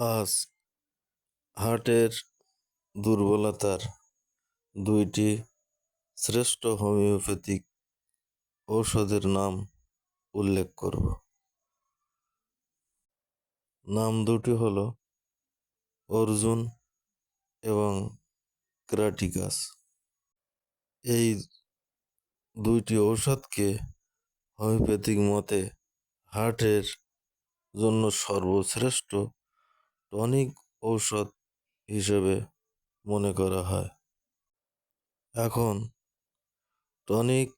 আজ হার্টের দুর্বলতার 2টি শ্রেষ্ঠ হোমিওপ্যাথিক ঔষধের নাম উল্লেখ করব। নাম দুটি হলো অর্জুন এবং ক্রাটিকাস। এই 2টি ঔষধকে হোমিওপ্যাথিক মতে হার্টের জন্য সর্বশ্রেষ্ঠ টনিক ঔষধ হিসেবে মনে করা হয়। এখন টনিক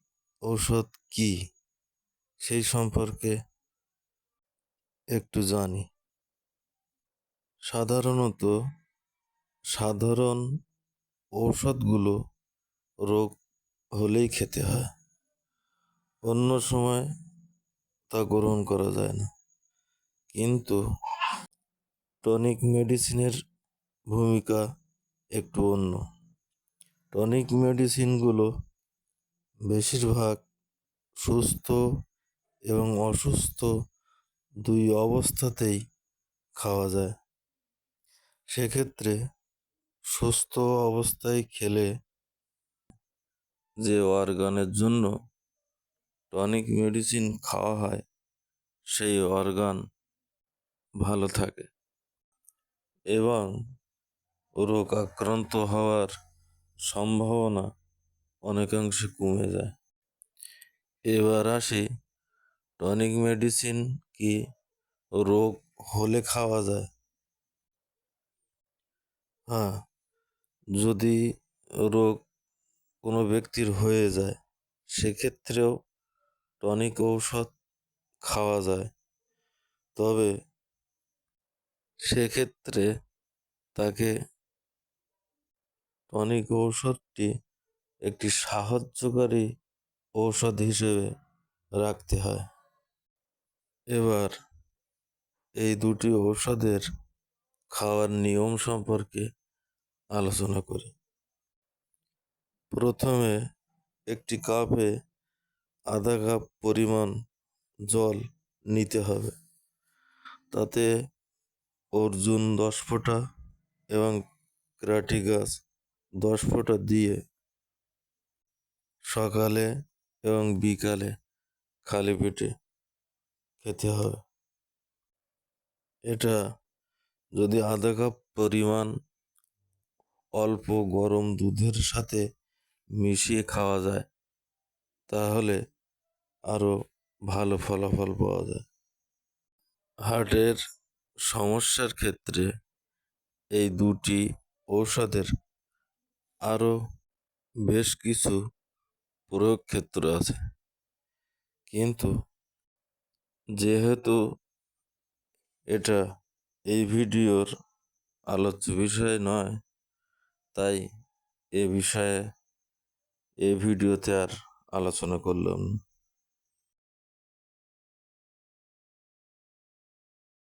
ঔষধ কি সেই সম্পর্কে একটু জানি। সাধারণত সাধারণ ঔষধগুলো রোগ হলেই খেতে হয়, অন্য সময় তা গ্রহণ করা যায় না। কিন্তু টনিক মেডিসিনের ভূমিকা একটু অন্য। টনিক মেডিসিনগুলো বেশিরভাগ সুস্থ এবং অসুস্থ দুই অবস্থাতেই খাওয়া যায়। সেক্ষেত্রে সুস্থ অবস্থায় খেলে যে অর্গানের জন্য টনিক মেডিসিন খাওয়া হয় সেই অর্গান ভালো থাকে এবং রোগ আক্রান্ত হওয়ার সম্ভাবনা অনেকাংশে কমে যায়। এবার আসি, টনিক মেডিসিন কি রোগ হলে খাওয়া যায়? হ্যাঁ, যদি রোগ কোনো ব্যক্তির হয়ে যায় সেক্ষেত্রেও টনিক ঔষধ খাওয়া যায়। তবে সেক্ষেত্রে তাকে টনিক ঔষধটি একটি সাহায্যকারী ঔষধ হিসেবে রাখতে হয়। এবার এই 2টি ঔষধের খাওয়ার নিয়ম সম্পর্কে আলোচনা করি। প্রথমে একটি কাপে আধা কাপ পরিমাণ জল নিতে হবে। তাতে অর্জুন 10 ফোঁটা এবং ক্রাটিকাস 10 ফোঁটা দিয়ে সকালে এবং বিকালে খালি পেটে খেতে হবে। এটা যদি আধা কাপ পরিমাণ অল্প গরম দুধের সাথে মিশিয়ে খাওয়া যায় তাহলে আরো ভালো ফলাফল পাওয়া যায়। হার্টের সমস্যার ক্ষেত্রে এই 2টি ঔষধের আরো বেশ কিছু প্রয়োগ ক্ষেত্র আছে, কিন্তু যেহেতু এটা এই ভিডিওর আলোচ্য বিষয় নয়, তাই এ বিষয়ে এই ভিডিওতে আর আলোচনা করলাম না।